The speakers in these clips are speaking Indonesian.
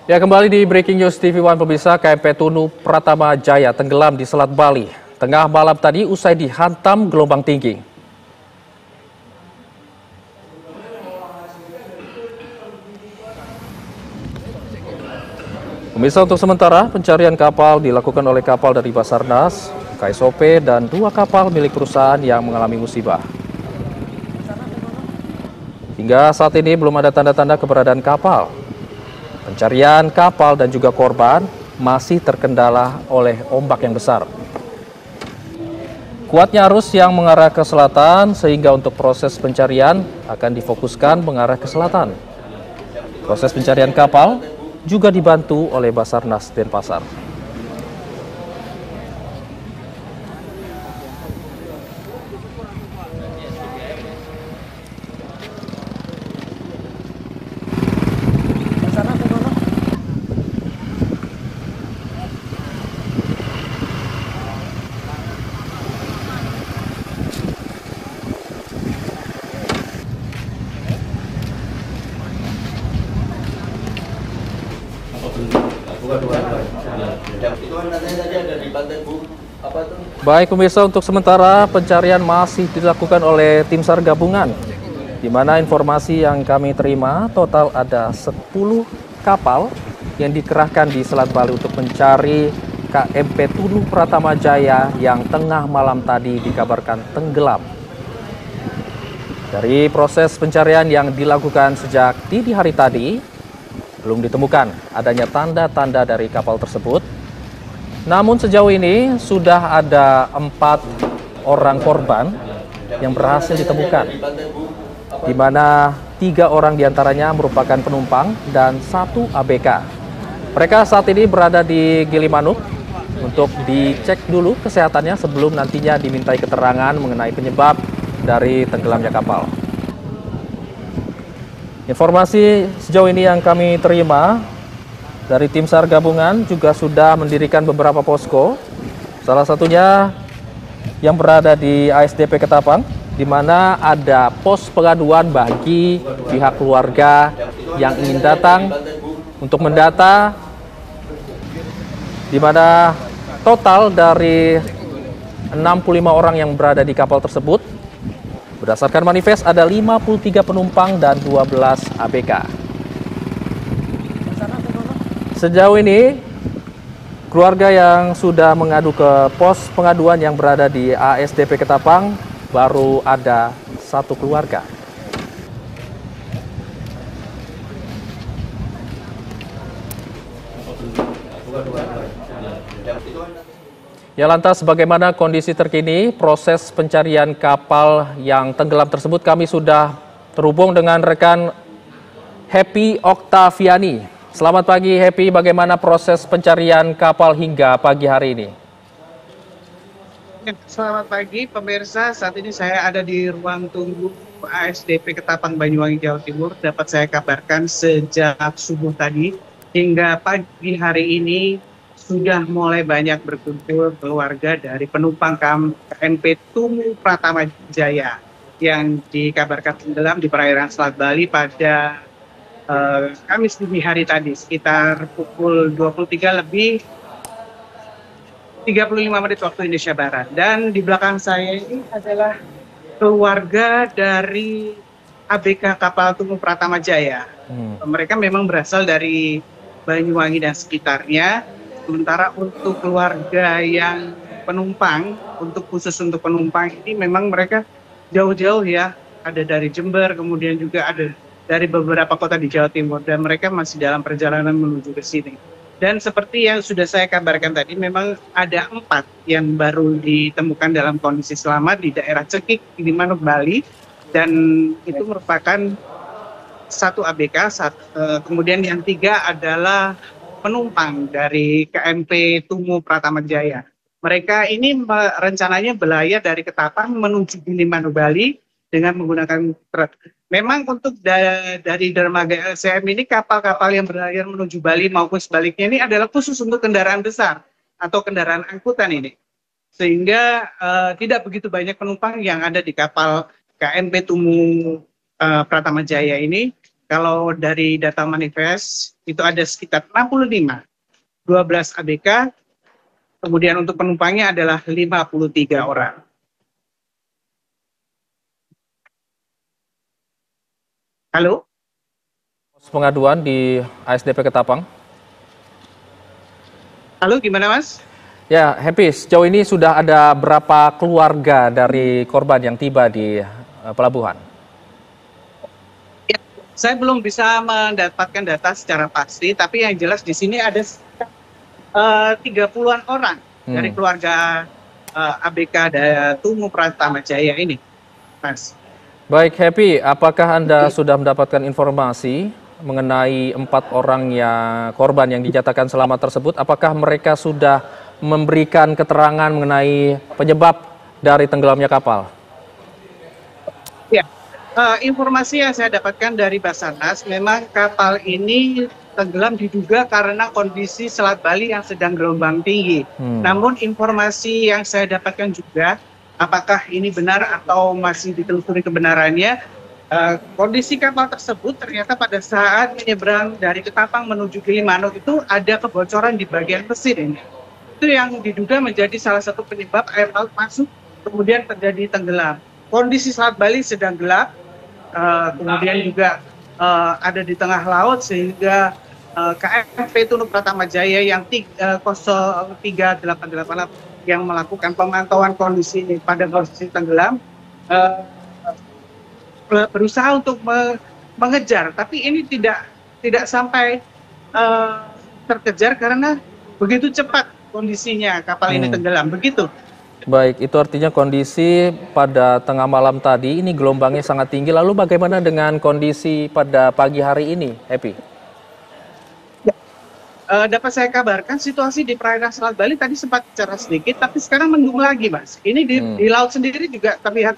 Ya, kembali di Breaking News TV One pemirsa, KMP Tunu Pratama Jaya tenggelam di Selat Bali. Tengah malam tadi usai dihantam gelombang tinggi. Pemirsa, untuk sementara pencarian kapal dilakukan oleh kapal dari Basarnas, KSOP, dan 2 kapal milik perusahaan yang mengalami musibah. Hingga saat ini belum ada tanda-tanda keberadaan kapal. Pencarian kapal dan juga korban masih terkendala oleh ombak yang besar. Kuatnya arus yang mengarah ke selatan sehingga untuk proses pencarian akan difokuskan mengarah ke selatan. Proses pencarian kapal juga dibantu oleh Basarnas Denpasar. Baik pemirsa, untuk sementara pencarian masih dilakukan oleh tim SAR gabungan, di mana informasi yang kami terima total ada 10 kapal yang dikerahkan di Selat Bali untuk mencari KMP Tunu Pratama Jaya yang tengah malam tadi dikabarkan tenggelam. Dari proses pencarian yang dilakukan sejak dini hari tadi, belum ditemukan adanya tanda-tanda dari kapal tersebut. Namun sejauh ini sudah ada 4 orang korban yang berhasil ditemukan, di mana 3 orang diantaranya merupakan penumpang dan 1 ABK. Mereka saat ini berada di Gilimanuk untuk dicek dulu kesehatannya sebelum nantinya dimintai keterangan mengenai penyebab dari tenggelamnya kapal. Informasi sejauh ini yang kami terima dari tim SAR gabungan juga sudah mendirikan beberapa posko. Salah satunya yang berada di ASDP Ketapang, di mana ada pos pengaduan bagi pihak keluarga yang ingin datang untuk mendata, di mana total dari 65 orang yang berada di kapal tersebut. Berdasarkan manifest ada 53 penumpang dan 12 ABK. Sejauh ini, keluarga yang sudah mengadu ke pos pengaduan yang berada di ASDP Ketapang baru ada 1 keluarga. Ya, lantas bagaimana kondisi terkini proses pencarian kapal yang tenggelam tersebut? Kami sudah terhubung dengan rekan Happy Oktaviani. Selamat pagi Happy, bagaimana proses pencarian kapal hingga pagi hari ini? Selamat pagi pemirsa, saat ini saya ada di ruang tunggu ASDP Ketapang Banyuwangi Jawa Timur. Dapat saya kabarkan sejak subuh tadi hingga pagi hari ini sudah mulai banyak berkumpul keluarga dari penumpang KMP Tunu Pratama Jaya yang dikabarkan tenggelam di perairan Selat Bali pada Kamis dini hari tadi sekitar pukul 23 lebih 35 menit waktu Indonesia Barat. Dan di belakang saya ini adalah keluarga dari ABK kapal Tunu Pratama Jaya. Mereka memang berasal dari Banyuwangi dan sekitarnya. Sementara untuk keluarga yang penumpang, khusus untuk penumpang ini memang mereka jauh-jauh ya. Ada dari Jember, kemudian juga ada dari beberapa kota di Jawa Timur, dan mereka masih dalam perjalanan menuju ke sini. Dan seperti yang sudah saya kabarkan tadi, memang ada 4 yang baru ditemukan dalam kondisi selamat di daerah Cekik, Gilimanuk, Bali, dan itu merupakan 1 ABK, kemudian yang 3 adalah penumpang dari KMP Tunu Pratama Jaya. Mereka ini rencananya berlayar dari Ketapang menuju Gilimanuk, Bali dengan menggunakan truk. Memang untuk dari dermaga LCM ini kapal-kapal yang berlayar menuju Bali maupun sebaliknya ini adalah khusus untuk kendaraan besar atau kendaraan angkutan ini. Sehingga tidak begitu banyak penumpang yang ada di kapal KMP Tunu Pratama Jaya ini. Kalau dari data manifest itu ada sekitar 65, 12 ABK, kemudian untuk penumpangnya adalah 53 orang. Halo? Pengaduan di ASDP Ketapang. Halo, gimana Mas? Ya, Happy, sejauh ini sudah ada berapa keluarga dari korban yang tiba di pelabuhan? Ya, saya belum bisa mendapatkan data secara pasti, tapi yang jelas di sini ada 30-an orang dari keluarga ABK Tumu Pratama Jaya ini, Mas. Baik, Happy, apakah Anda sudah mendapatkan informasi mengenai 4 orang korban yang dinyatakan selamat tersebut? Apakah mereka sudah memberikan keterangan mengenai penyebab dari tenggelamnya kapal? Ya, informasi yang saya dapatkan dari Basarnas, memang kapal ini tenggelam diduga karena kondisi Selat Bali yang sedang gelombang tinggi. Namun informasi yang saya dapatkan juga, apakah ini benar atau masih ditelusuri kebenarannya, kondisi kapal tersebut ternyata pada saat menyeberang dari Ketapang menuju Gilimanuk itu ada kebocoran di bagian mesin ini. Itu yang diduga menjadi salah satu penyebab air laut masuk, kemudian terjadi tenggelam. Kondisi Selat Bali sedang gelap, kemudian juga ada di tengah laut, sehingga KMP Tunu Pratama Jaya yang 0388 yang melakukan pemantauan kondisi ini pada kondisi tenggelam, berusaha untuk mengejar, tapi ini tidak sampai terkejar karena begitu cepat kondisinya kapal ini tenggelam, begitu. Baik, itu artinya kondisi pada tengah malam tadi ini gelombangnya sangat tinggi. Lalu bagaimana dengan kondisi pada pagi hari ini, Happy? Dapat saya kabarkan situasi di perairan Selat Bali tadi sempat bicara sedikit, tapi sekarang mendung lagi, Mas. Ini di laut sendiri juga terlihat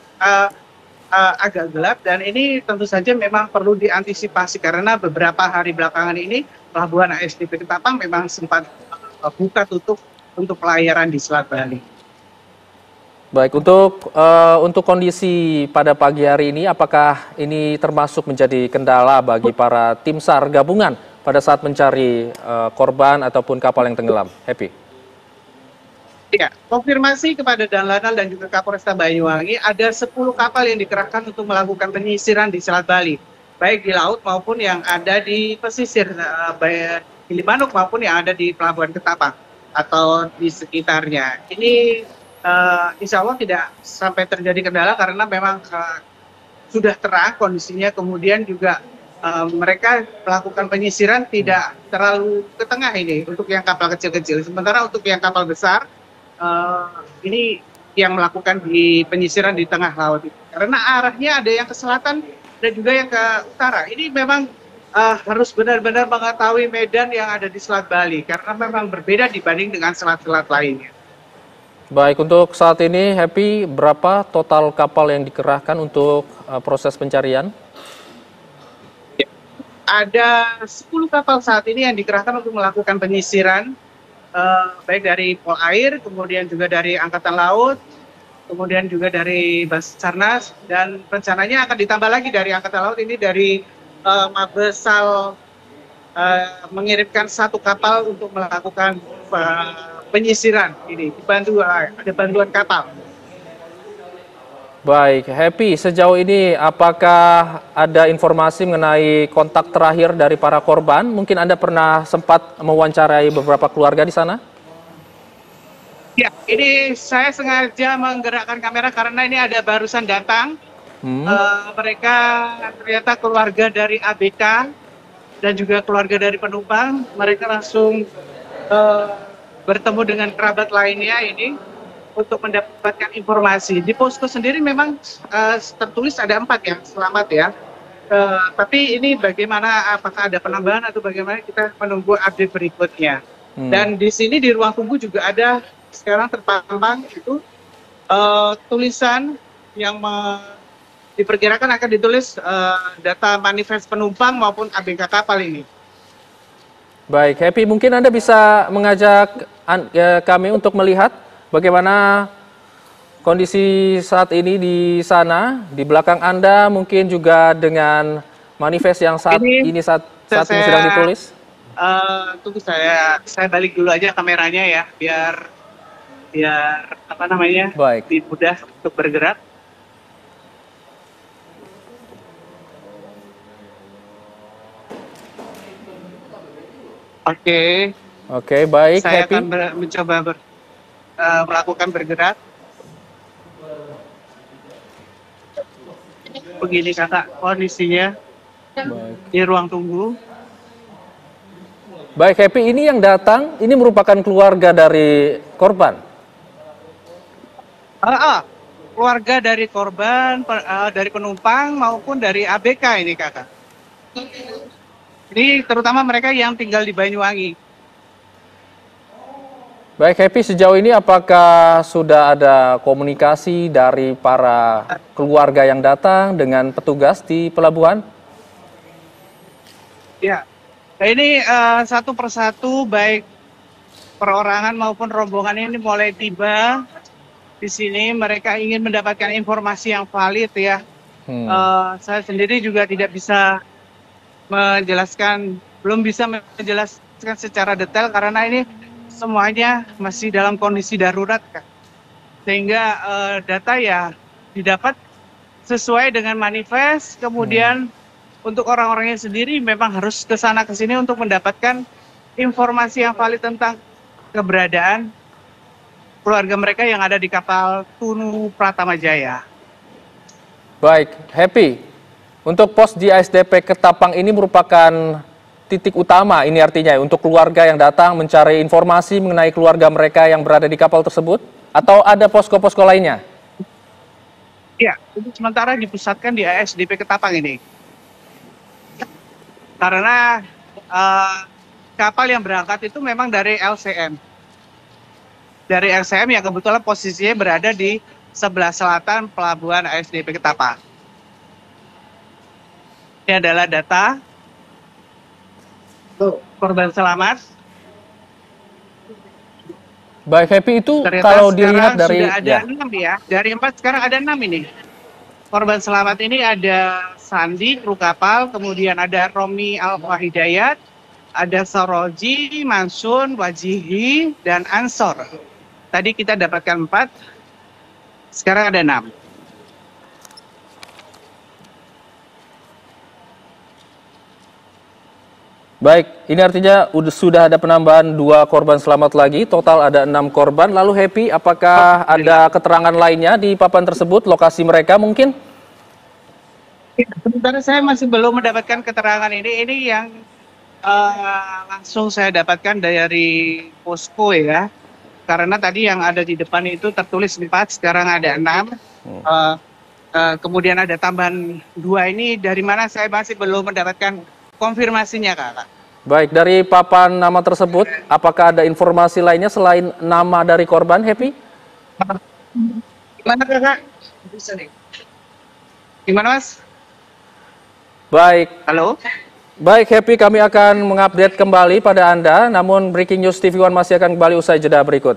agak gelap, dan ini tentu saja memang perlu diantisipasi karena beberapa hari belakangan ini pelabuhan ASDP Ketapang memang sempat buka tutup untuk pelayaran di Selat Bali. Baik, untuk kondisi pada pagi hari ini, apakah ini termasuk menjadi kendala bagi para tim SAR gabungan pada saat mencari korban ataupun kapal yang tenggelam? Happy? Ya, konfirmasi kepada Danlanal dan juga Kapolresta Banyuwangi, ada 10 kapal yang dikerahkan untuk melakukan penyisiran di Selat Bali, baik di laut maupun yang ada di pesisir Gilimanuk maupun yang ada di Pelabuhan Ketapang atau di sekitarnya. Ini insya Allah tidak sampai terjadi kendala karena memang sudah terang kondisinya, kemudian juga mereka melakukan penyisiran tidak terlalu ke tengah ini untuk yang kapal kecil-kecil, sementara untuk yang kapal besar ini yang melakukan di penyisiran di tengah laut karena arahnya ada yang ke selatan dan juga yang ke utara. Ini memang harus benar-benar mengetahui medan yang ada di Selat Bali karena memang berbeda dibanding dengan selat-selat lainnya. Baik, untuk saat ini, Happy, berapa total kapal yang dikerahkan untuk proses pencarian? Ya, ada 10 kapal saat ini yang dikerahkan untuk melakukan penyisiran, baik dari Polair, kemudian juga dari Angkatan Laut, kemudian juga dari Basarnas, dan rencananya akan ditambah lagi dari Angkatan Laut, ini dari Mabesal mengirimkan 1 kapal untuk melakukan penyisiran ini, ada bantuan kapal. Baik, Happy, sejauh ini apakah ada informasi mengenai kontak terakhir dari para korban? Mungkin Anda pernah sempat mewawancarai beberapa keluarga di sana? Ya, ini saya sengaja menggerakkan kamera karena ini ada barusan datang. Mereka ternyata keluarga dari ABK dan juga keluarga dari penumpang. Mereka langsung bertemu dengan kerabat lainnya ini untuk mendapatkan informasi. Di posko sendiri memang tertulis ada 4 yang selamat ya. Tapi ini bagaimana, apakah ada penambahan atau bagaimana, kita menunggu update berikutnya. Dan di sini di ruang tunggu juga ada sekarang terpampang itu tulisan yang diperkirakan akan ditulis data manifest penumpang maupun ABK kapal ini. Baik, Happy, mungkin Anda bisa mengajak kami untuk melihat bagaimana kondisi saat ini di sana, di belakang Anda, mungkin juga dengan manifest yang saat ini sedang ditulis? Tunggu saya balik dulu aja kameranya ya, biar apa namanya, Baik. lebih mudah untuk bergerak. Oke, baik. Saya Happy. akan mencoba melakukan bergerak. Begini kakak kondisinya. Baik. Di ruang tunggu. Baik, Happy, ini yang datang, ini merupakan keluarga dari korban? Keluarga dari korban, dari penumpang maupun dari ABK ini kakak. Ini terutama mereka yang tinggal di Banyuwangi. Baik, Happy, sejauh ini apakah sudah ada komunikasi dari para keluarga yang datang dengan petugas di pelabuhan? Ya, ini satu persatu baik perorangan maupun rombongan ini mulai tiba di sini. Mereka ingin mendapatkan informasi yang valid ya. Saya sendiri juga tidak bisa belum bisa menjelaskan secara detail karena ini semuanya masih dalam kondisi darurat, Kak. Sehingga data ya didapat sesuai dengan manifest, kemudian untuk orang-orangnya sendiri memang harus ke sana ke sini untuk mendapatkan informasi yang valid tentang keberadaan keluarga mereka yang ada di kapal Tunu Pratama Jaya. Baik, Happy. Untuk pos di ASDP Ketapang ini merupakan titik utama, ini artinya untuk keluarga yang datang mencari informasi mengenai keluarga mereka yang berada di kapal tersebut? Atau ada posko-posko lainnya? Ya, untuk sementara dipusatkan di ASDP Ketapang ini. Karena kapal yang berangkat itu memang dari LCM. Dari LCM yang kebetulan posisinya berada di sebelah selatan pelabuhan ASDP Ketapang. Ini adalah data korban selamat. Baik, Happy, itu Ternyata kalau dilihat dari sudah ada 6 ya. Dari 4 sekarang ada 6 ini. Korban selamat ini ada Sandi, kru kapal, kemudian ada Romi Al-Wahidayat, ada Soroji, Mansun, Wajihi, dan Ansor. Tadi kita dapatkan 4, sekarang ada 6. Baik, ini artinya sudah ada penambahan 2 korban selamat lagi, total ada 6 korban. Lalu Happy, apakah ada keterangan lainnya di papan tersebut, lokasi mereka mungkin? Sementara saya masih belum mendapatkan keterangan ini. Ini yang langsung saya dapatkan dari posko ya. Karena tadi yang ada di depan itu tertulis 4, sekarang ada 6. Kemudian ada tambahan 2 ini, dari mana saya masih belum mendapatkan konfirmasinya, Kak. Baik, dari papan nama tersebut, apakah ada informasi lainnya selain nama dari korban, Happy? Gimana, Kakak? Gimana, Mas? Baik. Halo? Baik, Happy, kami akan mengupdate kembali pada Anda, namun Breaking News TV One masih akan kembali usai jeda berikut.